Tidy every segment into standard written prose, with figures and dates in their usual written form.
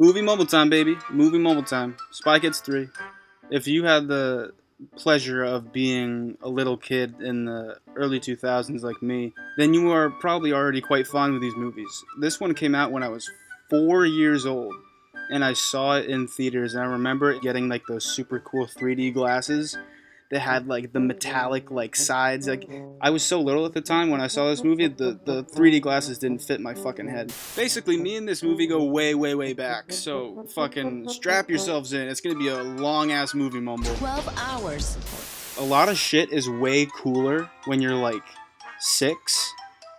Movie mumble time, baby. Movie mumble time. Spy Kids 3. If you had the pleasure of being a little kid in the early 2000s like me, then you are probably already quite fond with these movies. This one came out when I was 4 years old, and I saw it in theaters, and I remember getting like those super cool 3D glasses that had like the metallic like sides. Like, I was so little at the time when I saw this movie, the 3D glasses didn't fit my fucking head. Basically, me and this movie go way, way, way back. So fucking strap yourselves in. It's gonna be a long ass movie, Mumble. 12 hours. A lot of shit is way cooler when you're like 6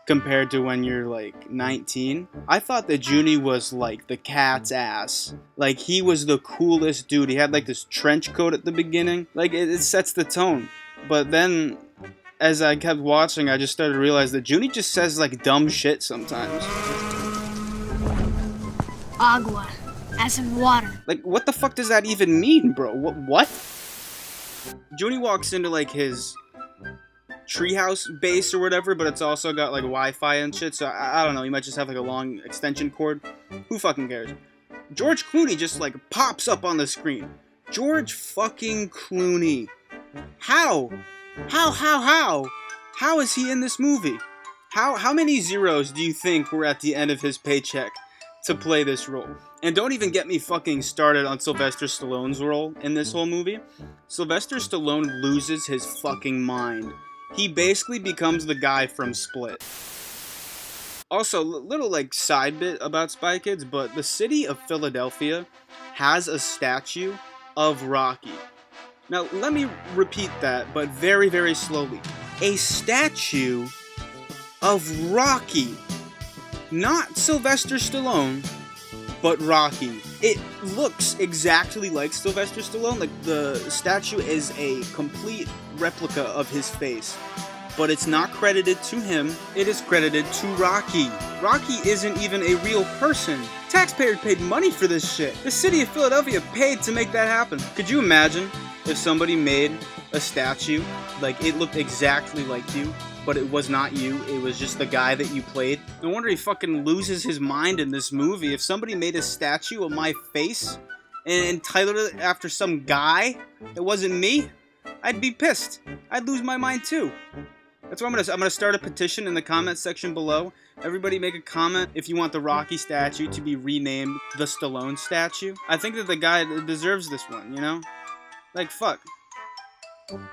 compared to when you're like 19. I thought that Junie was like the cat's ass. Like, he was the coolest dude. He had like this trench coat at the beginning. Like, it sets the tone. But then, as I kept watching, I just started to realize that Junie just says like dumb shit sometimes. Agua, as in water. Like, what the fuck does that even mean, bro? What? Junie walks into like his treehouse base or whatever, but it's also got like Wi-Fi and shit, so I don't know, he might just have like a long extension cord. Who fucking cares? George Clooney just like pops up on the screen. George fucking Clooney. How? How is he in this movie? How many zeros do you think were at the end of his paycheck to play this role? And don't even get me fucking started on Sylvester Stallone's role in this whole movie. Sylvester Stallone loses his fucking mind. He basically becomes the guy from Split. Also, little like side bit about Spy Kids, but the city of Philadelphia has a statue of Rocky. Now, let me repeat that, but very, very slowly. A statue of Rocky. Not Sylvester Stallone, but Rocky. It looks exactly like Sylvester Stallone. Like, the statue is a complete replica of his face. But it's not credited to him. It is credited to Rocky. Rocky isn't even a real person. Taxpayers paid money for this shit. The city of Philadelphia paid to make that happen. Could you imagine if somebody made a statue, like it looked exactly like you, but it was not you, it was just the guy that you played? No wonder he fucking loses his mind in this movie. If somebody made a statue of my face and entitled it after some guy that wasn't me, I'd be pissed. I'd lose my mind too. That's what I'm gonna start a petition in the comment section below. Everybody make a comment if you want the Rocky statue to be renamed the Stallone statue. I think that the guy deserves this one, you know? Like, fuck.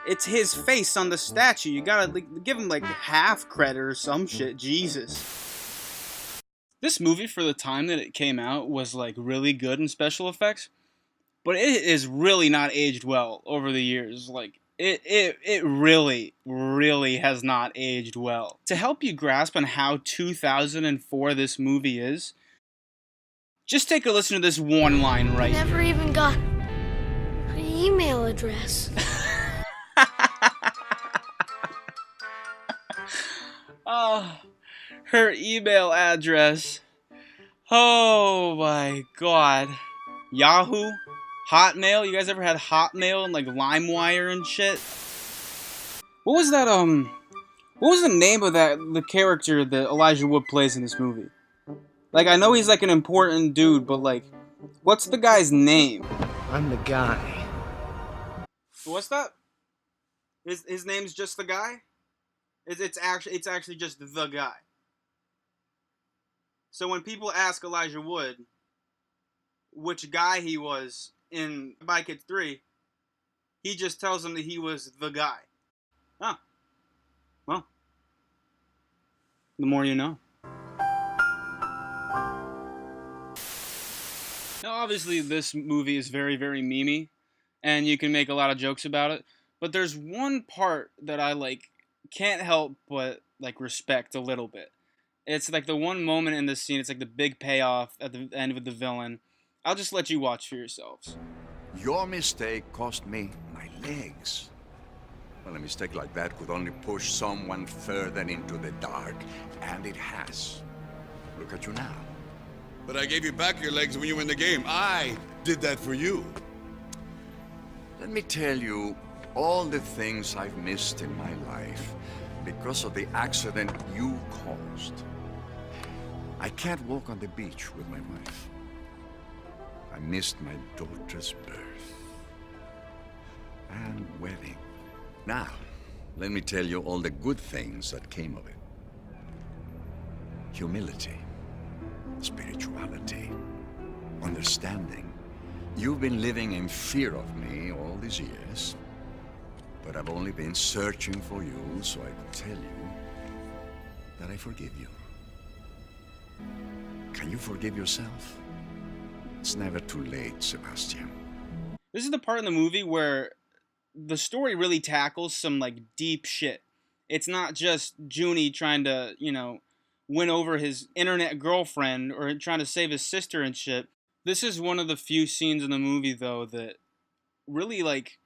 It's his face on the statue. You gotta like, give him like half credit or some shit. Jesus. This movie, for the time that it came out, was like really good in special effects, but it is really not aged well over the years. Like, it really, really has not aged well. To help you grasp on how 2004 this movie is, just take a listen to this one line right here. Never even got an email address. Oh, her email address. Oh my god. Yahoo? Hotmail? You guys ever had Hotmail and like LimeWire and shit? What was that, what was the name of the character that Elijah Wood plays in this movie? Like, I know he's like an important dude, but like, what's the guy's name? I'm the guy. What's that? His name's just the guy? It's actually just the guy. So when people ask Elijah Wood which guy he was in Spy Kids 3, he just tells them that he was the guy. Oh. Well. The more you know. Now, obviously, this movie is very, very memey, and you can make a lot of jokes about it, but there's one part that I, like, can't help but, like, respect a little bit. It's, like, the one moment in this scene, it's, like, the big payoff at the end with the villain. I'll just let you watch for yourselves. Your mistake cost me my legs. Well, a mistake like that could only push someone further into the dark, and it has. Look at you now. But I gave you back your legs when you were in the game. I did that for you. Let me tell you all the things I've missed in my life because of the accident you caused. I can't walk on the beach with my wife. missed my daughter's birth and wedding. Now, let me tell you all the good things that came of it. Humility, spirituality, understanding. You've been living in fear of me all these years, but I've only been searching for you so I could tell you that I forgive you. Can you forgive yourself? It's never too late, Sebastian. This is the part in the movie where the story really tackles some, like, deep shit. It's not just Junie trying to, you know, win over his internet girlfriend or trying to save his sister and shit. This is one of the few scenes in the movie, though, that really, like,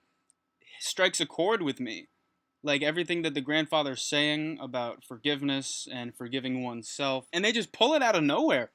strikes a chord with me. Like, everything that the grandfather's saying about forgiveness and forgiving oneself. And they just pull it out of nowhere.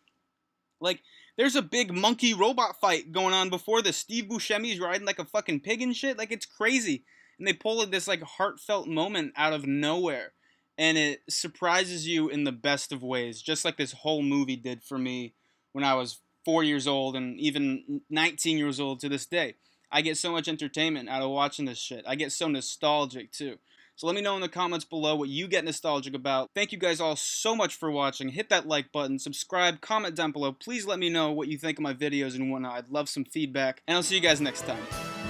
Like, there's a big monkey robot fight going on before this. Steve Buscemi's riding like a fucking pig and shit. Like, it's crazy. And they pull this, like, heartfelt moment out of nowhere. And it surprises you in the best of ways. Just like this whole movie did for me when I was 4 years old and even 19 years old to this day. I get so much entertainment out of watching this shit. I get so nostalgic, too. So let me know in the comments below what you get nostalgic about. Thank you guys all so much for watching. Hit that like button, subscribe, comment down below. Please let me know what you think of my videos and whatnot. I'd love some feedback. And I'll see you guys next time.